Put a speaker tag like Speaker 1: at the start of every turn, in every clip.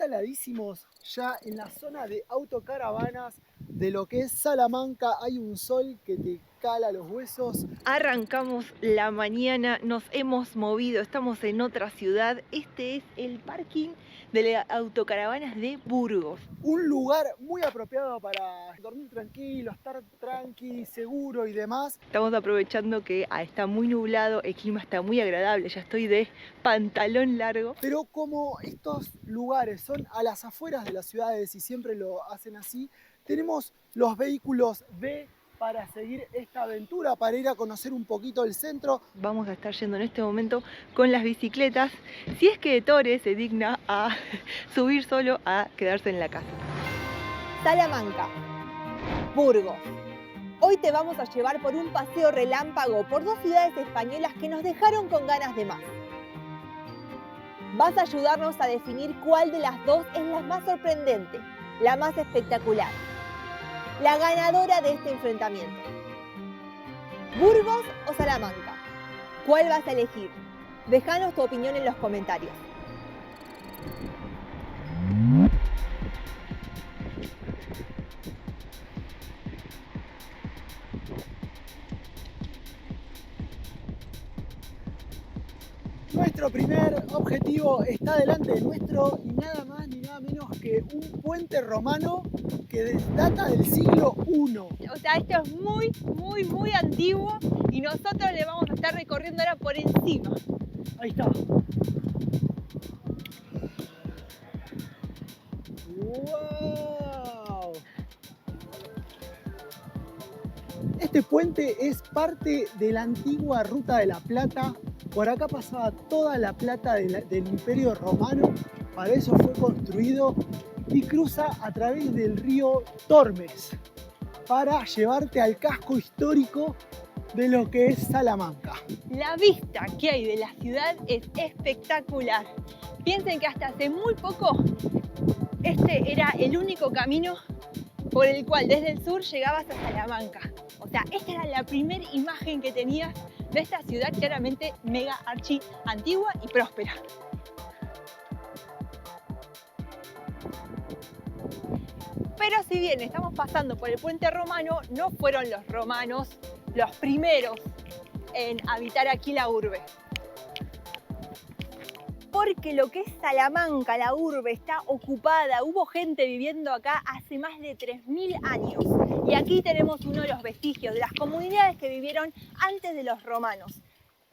Speaker 1: instaladísimos ya en la zona de autocaravanas de lo que es Salamanca. Hay un sol que te cala los huesos.
Speaker 2: Arrancamos la mañana, nos hemos movido, estamos en otra ciudad. Este es el parking de las autocaravanas de Burgos.
Speaker 1: Un lugar muy apropiado para dormir tranquilo, estar tranqui, seguro y demás.
Speaker 2: Estamos aprovechando que está muy nublado, el clima está muy agradable, ya estoy de pantalón largo.
Speaker 1: Pero como estos lugares son a las afueras de las ciudades y siempre lo hacen así, tenemos los vehículos B para seguir esta aventura, para ir a conocer un poquito el centro.
Speaker 2: Vamos a estar yendo en este momento con las bicicletas, si es que Ettore se digna a subir solo a quedarse en la casa.
Speaker 3: Salamanca, Burgos. Hoy te vamos a llevar por un paseo relámpago por dos ciudades españolas que nos dejaron con ganas de más. Vas a ayudarnos a definir cuál de las dos es la más sorprendente, la más espectacular, la ganadora de este enfrentamiento. ¿Burgos o Salamanca? ¿Cuál vas a elegir? Déjanos tu opinión en los comentarios.
Speaker 1: Nuestro primer objetivo está delante de nuestro y nada más ni nada menos que un puente romano que data del siglo I.
Speaker 3: O sea, esto es muy antiguo y nosotros le vamos a estar recorriendo ahora por encima.
Speaker 1: Ahí está. ¡Wow! Este puente es parte de la antigua Ruta de la Plata. Por acá pasaba toda la plata del Imperio Romano. Para eso fue construido y cruza a través del río Tormes para llevarte al casco histórico de lo que es Salamanca.
Speaker 3: La vista que hay de la ciudad es espectacular. Piensen que hasta hace muy poco este era el único camino por el cual desde el sur llegabas a Salamanca. O sea, esta era la primera imagen que tenías de esta ciudad claramente mega archi antigua y próspera. Pero si bien estamos pasando por el puente romano, no fueron los romanos los primeros en habitar aquí la urbe. Porque lo que es Salamanca, la urbe, está ocupada, hubo gente viviendo acá hace más de 3000 años. Y aquí tenemos uno de los vestigios de las comunidades que vivieron antes de los romanos.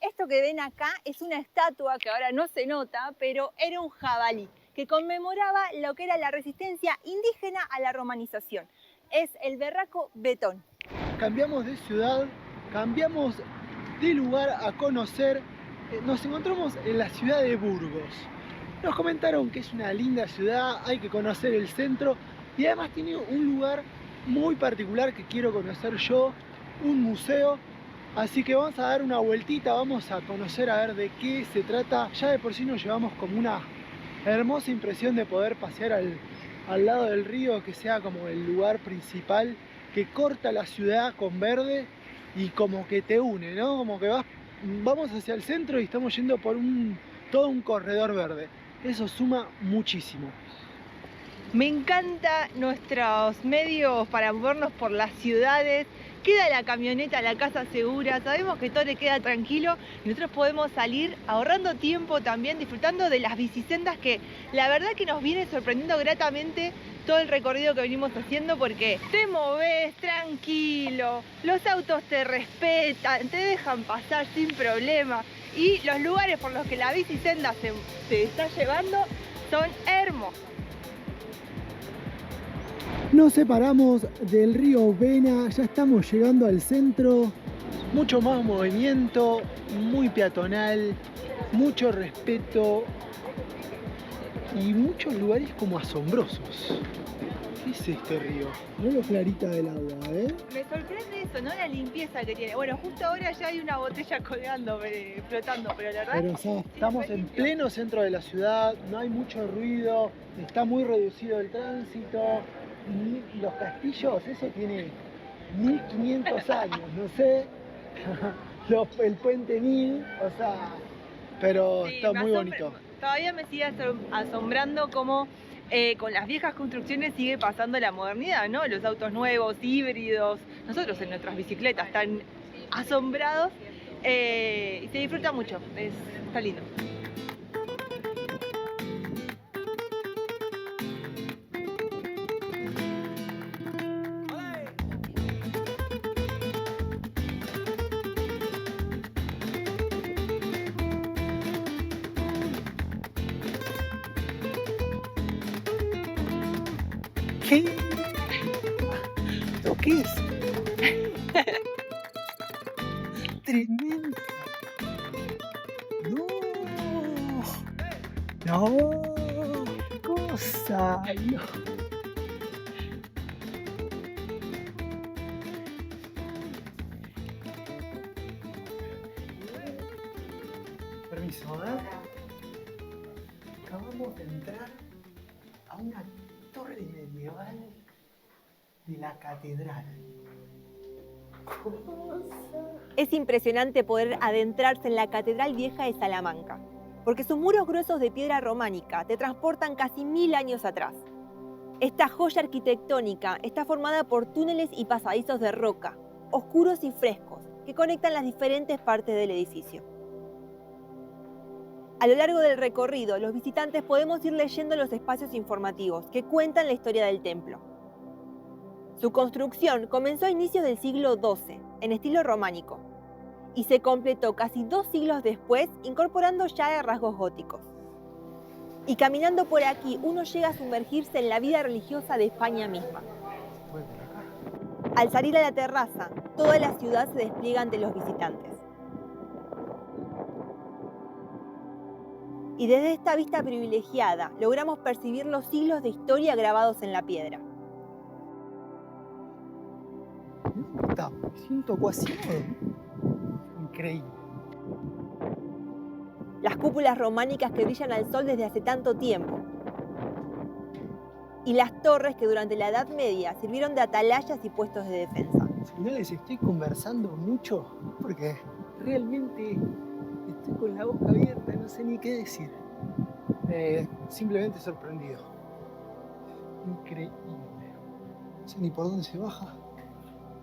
Speaker 3: Esto que ven acá es una estatua que ahora no se nota, pero era un jabalí que conmemoraba lo que era la resistencia indígena a la romanización. Es el Berraco Betón.
Speaker 1: Cambiamos de ciudad, cambiamos de lugar a conocer. Nos encontramos en la ciudad de Burgos. Nos comentaron que es una linda ciudad, hay que conocer el centro y además tiene un lugar muy particular que quiero conocer yo, un museo. Así que vamos a dar una vueltita, vamos a conocer a ver de qué se trata. Ya de por sí nos llevamos como una hermosa impresión de poder pasear al lado del río, que sea como el lugar principal que corta la ciudad con verde y como que te une, ¿no? Como que vamos hacia el centro y estamos yendo por todo un corredor verde. Eso suma muchísimo.
Speaker 2: Me encanta nuestros medios para movernos por las ciudades. Queda la camioneta, la casa segura, sabemos que Ettore queda tranquilo y nosotros podemos salir ahorrando tiempo también, disfrutando de las bicisendas que la verdad que nos viene sorprendiendo gratamente todo el recorrido que venimos haciendo, porque te moves tranquilo, los autos te respetan, te dejan pasar sin problema y los lugares por los que la bicisenda te está llevando son hermosos.
Speaker 1: Nos separamos del río Vena, ya estamos llegando al centro. Mucho más movimiento, muy peatonal, mucho respeto y muchos lugares como asombrosos. ¿Qué es este río? Mirá lo clarita del agua, ¿eh?
Speaker 2: Me sorprende eso, ¿no? La limpieza que tiene. Bueno, justo ahora ya hay una botella colgando, flotando, pero la verdad...
Speaker 1: Pero ¿sabes? Estamos en pleno centro de la ciudad, no hay mucho ruido, está muy reducido el tránsito. Y los castillos, eso tiene 1500 años, no sé, el puente 1000, o sea, pero sí, está muy bonito.
Speaker 2: Todavía me sigue asombrando cómo con las viejas construcciones sigue pasando la modernidad, ¿no? Los autos nuevos, híbridos, nosotros en nuestras bicicletas tan asombrados, y se disfruta mucho, está lindo.
Speaker 1: ¿Qué? ¿Esto qué es? Tremendo. No, cosa, no. Permiso, ¿eh? Acabamos de entrar a una torre medieval de la catedral.
Speaker 3: Es impresionante poder adentrarse en la Catedral Vieja de Salamanca, porque sus muros gruesos de piedra románica te transportan casi 1000 años atrás. Esta joya arquitectónica está formada por túneles y pasadizos de roca, oscuros y frescos, que conectan las diferentes partes del edificio. A lo largo del recorrido, los visitantes podemos ir leyendo los espacios informativos que cuentan la historia del templo. Su construcción comenzó a inicios del siglo XII, en estilo románico, y se completó casi 2 siglos después, incorporando ya rasgos góticos. Y caminando por aquí, uno llega a sumergirse en la vida religiosa de España misma. Al salir a la terraza, toda la ciudad se despliega ante los visitantes. Y desde esta vista privilegiada, logramos percibir los siglos de historia grabados en la piedra.
Speaker 1: Me siento coacionado. Increíble.
Speaker 3: Las cúpulas románicas que brillan al sol desde hace tanto tiempo. Y las torres que durante la Edad Media sirvieron de atalayas y puestos de defensa.
Speaker 1: Si no les estoy conversando mucho, porque realmente estoy con la boca abierta, no sé ni qué decir. Simplemente sorprendido. Increíble. No sé ni por dónde se baja.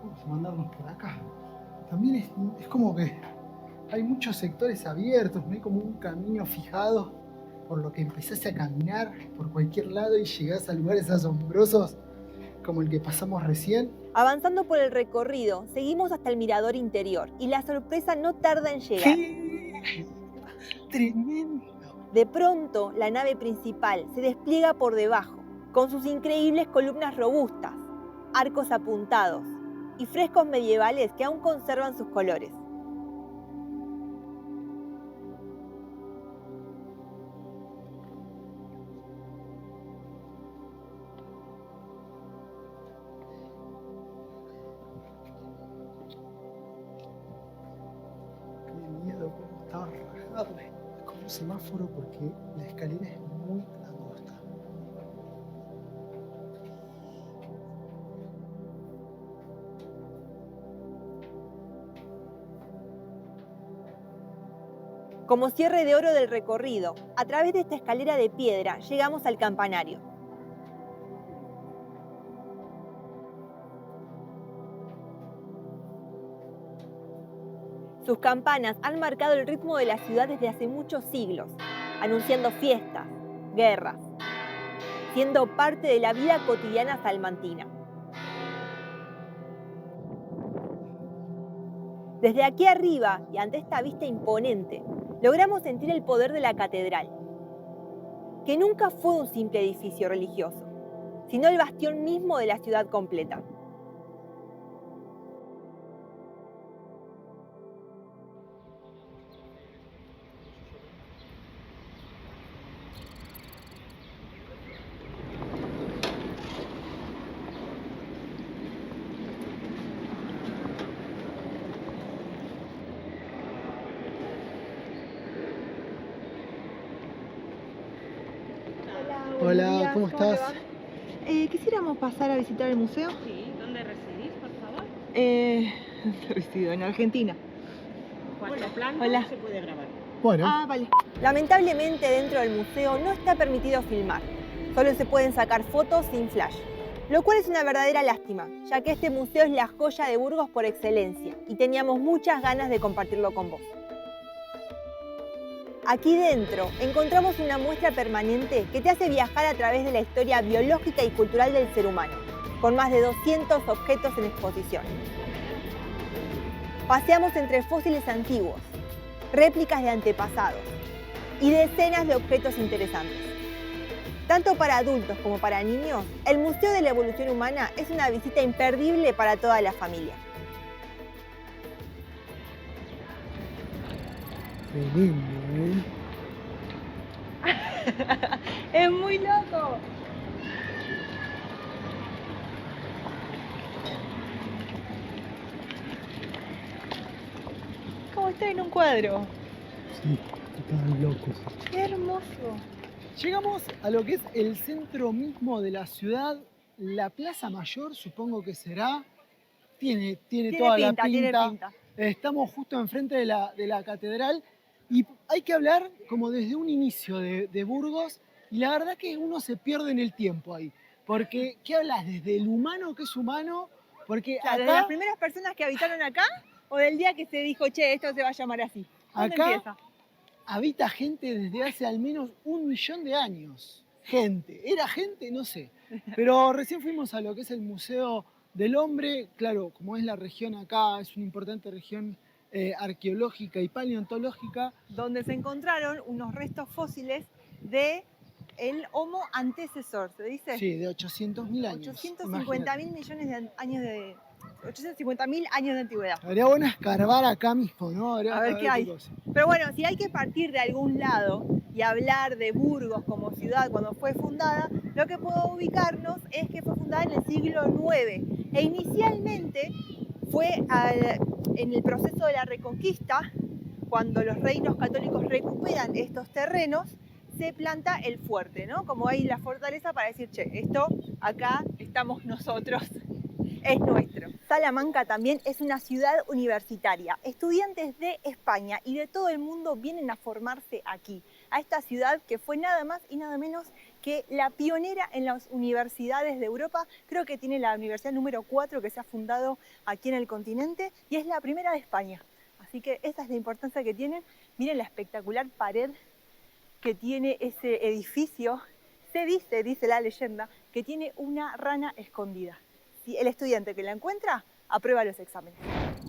Speaker 1: Vamos a mandarnos por acá. También es como que hay muchos sectores abiertos, no hay como un camino fijado por lo que empezás a caminar por cualquier lado y llegás a lugares asombrosos como el que pasamos recién.
Speaker 3: Avanzando por el recorrido, seguimos hasta el mirador interior y la sorpresa no tarda en llegar.
Speaker 1: ¡Qué tremendo!
Speaker 3: De pronto, la nave principal se despliega por debajo, con sus increíbles columnas robustas, arcos apuntados y frescos medievales que aún conservan sus colores.
Speaker 1: Qué miedo, cómo estaba rajado. Es como un semáforo porque la escalera es muy angosta.
Speaker 3: Como cierre de oro del recorrido, a través de esta escalera de piedra llegamos al campanario. Sus campanas han marcado el ritmo de la ciudad desde hace muchos siglos, anunciando fiestas, guerras, siendo parte de la vida cotidiana salmantina. Desde aquí arriba, y ante esta vista imponente, logramos sentir el poder de la catedral, que nunca fue un simple edificio religioso, sino el bastión mismo de la ciudad completa.
Speaker 1: Hola, ¿cómo estás?
Speaker 2: Quisiéramos pasar a visitar el museo.
Speaker 4: Sí, ¿dónde residís, por favor?
Speaker 2: Resido en Argentina.
Speaker 4: Cuatro plantas.
Speaker 2: Hola.
Speaker 4: Se puede grabar.
Speaker 1: Bueno,
Speaker 2: Vale.
Speaker 3: Lamentablemente dentro del museo no está permitido filmar, Solo se pueden sacar fotos sin flash, lo cual es una verdadera lástima, ya que este museo es la joya de Burgos por excelencia y teníamos muchas ganas de compartirlo con vos. Aquí dentro encontramos una muestra permanente que te hace viajar a través de la historia biológica y cultural del ser humano, con más de 200 objetos en exposición. Paseamos entre fósiles antiguos, réplicas de antepasados y decenas de objetos interesantes. Tanto para adultos como para niños, el Museo de la Evolución Humana es una visita imperdible para toda la familia.
Speaker 1: Qué lindo,
Speaker 2: Es muy loco. Como está en un cuadro.
Speaker 1: Sí, están locos.
Speaker 2: Qué hermoso.
Speaker 1: Llegamos a lo que es el centro mismo de la ciudad, la Plaza Mayor, supongo que será. Tiene toda la pinta.
Speaker 3: Tiene pinta.
Speaker 1: Estamos justo enfrente de la catedral y hay que hablar como desde un inicio de Burgos y la verdad que uno se pierde en el tiempo ahí. Porque, ¿qué hablas? ¿Desde el humano que es humano? Porque
Speaker 3: Claro, ¿desde las primeras personas que habitaron acá o del día que se dijo, che, esto se va a llamar así? ¿Dónde
Speaker 1: acá
Speaker 3: empieza?
Speaker 1: habita gente desde hace al menos 1 millón de años. Gente, ¿era gente? No sé. Pero recién fuimos a lo que es el Museo del Hombre. Claro, como es la región acá, es una importante región arqueológica y paleontológica.
Speaker 3: Donde se encontraron unos restos fósiles de el Homo antecesor, ¿se dice?
Speaker 1: Sí, de 800.000 años.
Speaker 3: 850.000 millones de años de... 850.000 años de antigüedad.
Speaker 1: Estaría bueno escarbar acá mismo, ¿no?
Speaker 3: A ver qué hay.
Speaker 1: cosa.
Speaker 3: Pero bueno, si hay que partir de algún lado y hablar de Burgos como ciudad cuando fue fundada, lo que puedo ubicarnos es que fue fundada en el siglo IX e inicialmente fue en el proceso de la Reconquista, cuando los reinos católicos recuperan estos terrenos, se planta el fuerte, ¿no? Como hay la fortaleza para decir, che, esto acá estamos nosotros, es nuestro. Salamanca también es una ciudad universitaria. Estudiantes de España y de todo el mundo vienen a formarse aquí, a esta ciudad que fue nada más y nada menos que la pionera en las universidades de Europa. Creo que tiene la universidad número 4 que se ha fundado aquí en el continente y es la primera de España. Así que esta es la importancia que tienen. Miren la espectacular pared que tiene ese edificio. Se dice la leyenda, que tiene una rana escondida. Si el estudiante que la encuentra, aprueba los exámenes.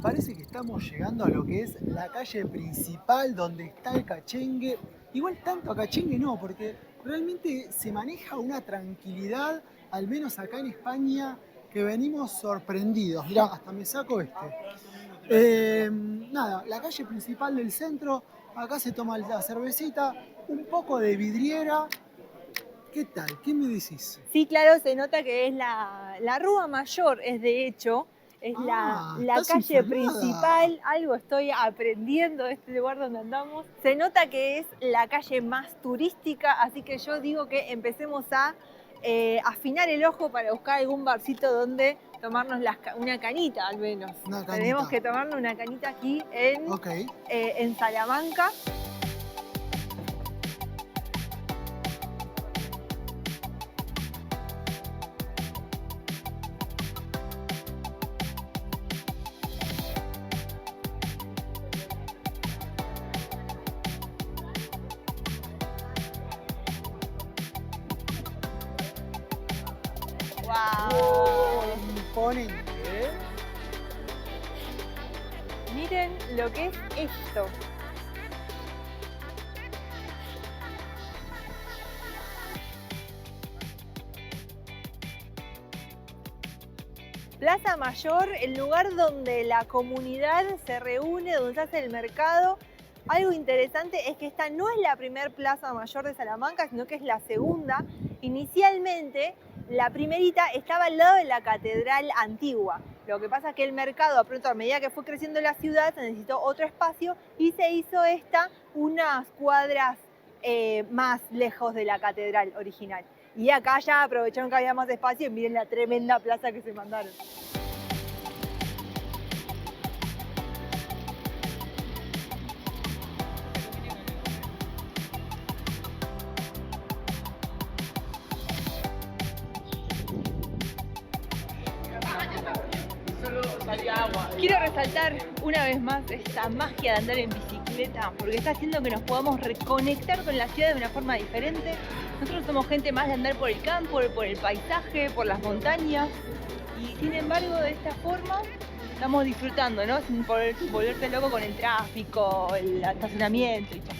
Speaker 1: Parece que estamos llegando a lo que es la calle principal donde está el cachengue. Igual tanto a cachengue no, porque realmente se maneja una tranquilidad, al menos acá en España, que venimos sorprendidos. Mirá, hasta me saco nada, la calle principal del centro, acá se toma la cervecita, un poco de vidriera. ¿Qué tal? ¿Qué me decís?
Speaker 3: Sí, claro, se nota que es la Rúa Mayor, es de hecho, es la calle
Speaker 1: informada.
Speaker 3: principal. Algo estoy aprendiendo de este lugar donde andamos. Se nota que es la calle más turística, así que yo digo que empecemos a afinar el ojo para buscar algún barcito donde tomarnos una canita al menos. Tenemos que tomarnos una canita aquí en Salamanca. ¡Wow!
Speaker 1: Imponente, ¿eh?
Speaker 3: Miren lo que es esto. Plaza Mayor, el lugar donde la comunidad se reúne, donde se hace el mercado. Algo interesante es que esta no es la primer Plaza Mayor de Salamanca, sino que es la segunda. Inicialmente, la primerita estaba al lado de la catedral antigua. Lo que pasa es que el mercado, a medida que fue creciendo la ciudad, se necesitó otro espacio y se hizo esta unas cuadras más lejos de la catedral original. Y acá ya aprovecharon que había más espacio y miren la tremenda plaza que se mandaron.
Speaker 2: agua. Quiero resaltar una vez más esta magia de andar en bicicleta, porque está haciendo que nos podamos reconectar con la ciudad de una forma diferente. Nosotros somos gente más de andar por el campo, por el paisaje, por las montañas, y sin embargo de esta forma estamos disfrutando, ¿no? Sin volverte loco con el tráfico, el estacionamiento y todo.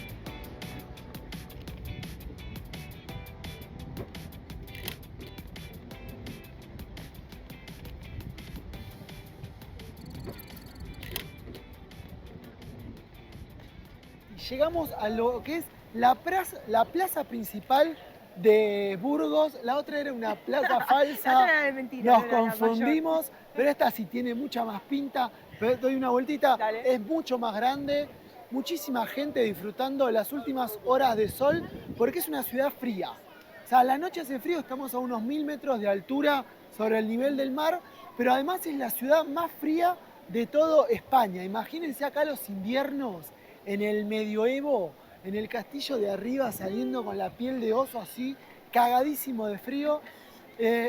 Speaker 1: Llegamos a lo que es la plaza principal de Burgos. La otra era una plaza falsa.
Speaker 2: La otra era de mentira,
Speaker 1: Nos
Speaker 2: era la
Speaker 1: confundimos, pero esta sí tiene mucha más pinta. Pero doy una vueltita,
Speaker 2: Dale.
Speaker 1: es mucho más grande. Muchísima gente disfrutando las últimas horas de sol porque es una ciudad fría. O sea, a la noche hace frío, estamos a unos 1000 metros de altura sobre el nivel del mar, pero además es la ciudad más fría de todo España. Imagínense acá los inviernos en el medioevo, en el castillo de arriba, saliendo con la piel de oso así, cagadísimo de frío.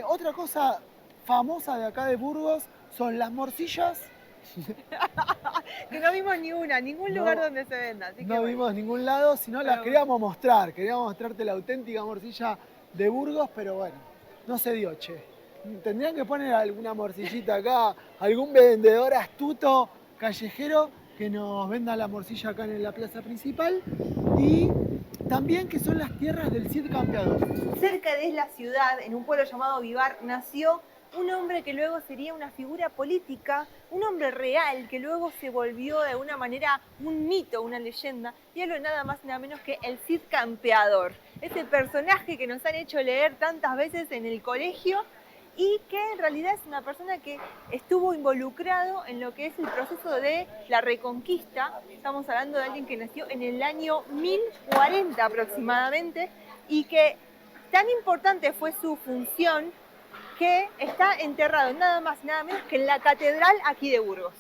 Speaker 1: Otra cosa famosa de acá de Burgos son las morcillas.
Speaker 2: Que no vimos ni una, ningún lugar donde se venda. Así que
Speaker 1: No
Speaker 2: bueno.
Speaker 1: vimos ningún lado, sino las queríamos mostrar. Queríamos mostrarte la auténtica morcilla de Burgos, pero bueno, no se dio, che. Tendrían que poner alguna morcillita acá, algún vendedor astuto, callejero, que nos venda la morcilla acá en la plaza principal. Y también que son las tierras del Cid Campeador.
Speaker 3: Cerca de la ciudad, en un pueblo llamado Vivar, nació un hombre que luego sería una figura política, un hombre real que luego se volvió de alguna manera un mito, una leyenda, y hablo nada más y nada menos que el Cid Campeador. Ese personaje que nos han hecho leer tantas veces en el colegio y que en realidad es una persona que estuvo involucrado en lo que es el proceso de la Reconquista. Estamos hablando de alguien que nació en el año 1040 aproximadamente y que tan importante fue su función que está enterrado nada más y nada menos que en la catedral aquí de Burgos.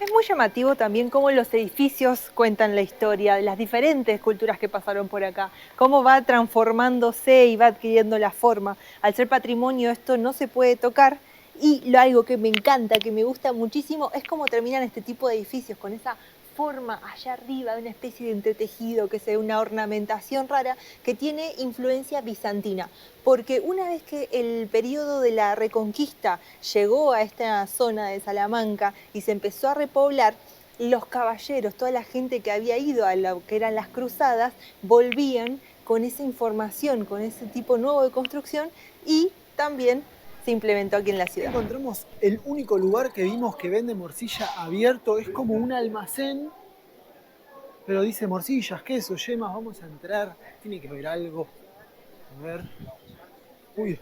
Speaker 3: Es muy llamativo también cómo los edificios cuentan la historia de las diferentes culturas que pasaron por acá, cómo va transformándose y va adquiriendo la forma. Al ser patrimonio esto no se puede tocar y algo que me encanta, que me gusta muchísimo, es cómo terminan este tipo de edificios con esa forma allá arriba de una especie de entretejido, que sea una ornamentación rara que tiene influencia bizantina. Porque una vez que el periodo de la Reconquista llegó a esta zona de Salamanca y se empezó a repoblar, los caballeros, toda la gente que había ido a lo que eran las cruzadas, volvían con esa información, con ese tipo nuevo de construcción y también se implementó aquí en la ciudad.
Speaker 1: Encontramos el único lugar que vimos que vende morcilla abierto, es como un almacén, pero dice morcillas, queso, yemas, vamos a entrar, tiene que haber algo. A ver. Uy.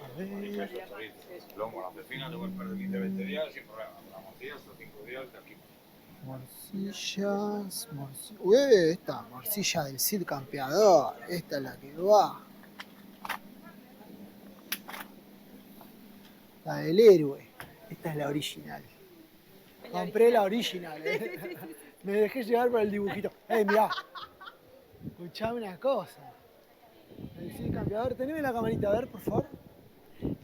Speaker 1: A ver.
Speaker 5: Lomo, la cecina, luego el perro de 15, 20 días sin problema. La morcilla hasta 5 días de aquí.
Speaker 1: Morcillas, Uy, esta morcilla del Cid Campeador, esta es la que va. La del héroe. Esta es la original. Compré la original. Me dejé llevar por el dibujito. Mirá. Escuchame una cosa. El Cid Campeador. Teneme la camarita, a ver, por favor.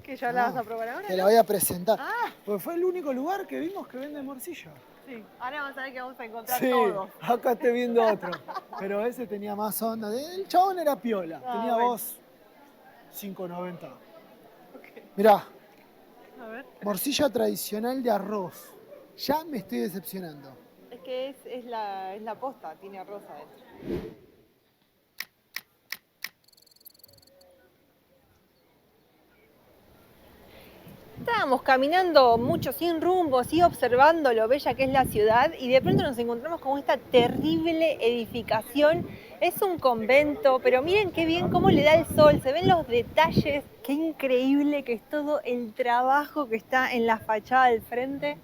Speaker 2: ¿Que ya la vas a probar ahora?
Speaker 1: Te la voy a presentar.
Speaker 2: Ah.
Speaker 1: Porque fue el único lugar que vimos que vende morcilla.
Speaker 2: Sí, ahora vamos a ver que vamos a encontrar
Speaker 1: Sí,
Speaker 2: todo.
Speaker 1: acá estoy viendo otro. Pero ese tenía más onda. El chabón era piola. Tenía
Speaker 2: bueno.
Speaker 1: voz 5.90. Mirá.
Speaker 2: A ver.
Speaker 1: Morcilla tradicional de arroz. Ya me estoy decepcionando.
Speaker 2: Es que es la posta, tiene arroz adentro. Estábamos caminando mucho sin rumbo, así observando lo bella que es la ciudad y de pronto nos encontramos con esta terrible edificación. Es un convento, pero miren qué bien cómo le da el sol, se ven los detalles, qué increíble que es todo el trabajo que está en la fachada del frente.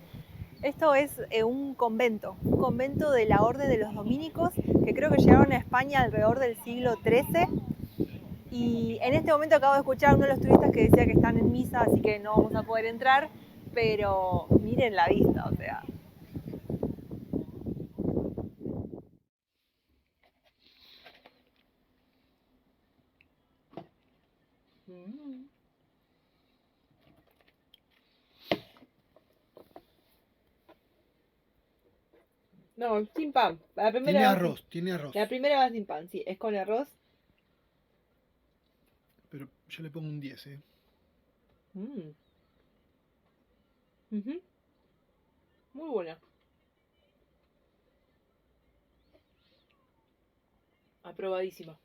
Speaker 2: Esto es un convento de la Orden de los Dominicos, que creo que llegaron a España alrededor del siglo XIII. Y en este momento acabo de escuchar a uno de los turistas que decía que están en misa, así que no vamos a poder entrar, pero miren la vista, o sea. No, sin pan. La primera
Speaker 1: Tiene
Speaker 2: va
Speaker 1: arroz, tiene arroz.
Speaker 2: La primera va sin pan, sí. Es con arroz.
Speaker 1: Pero yo le pongo un 10, ¿eh?
Speaker 2: Mm. Ujú. Muy buena. Aprobadísima.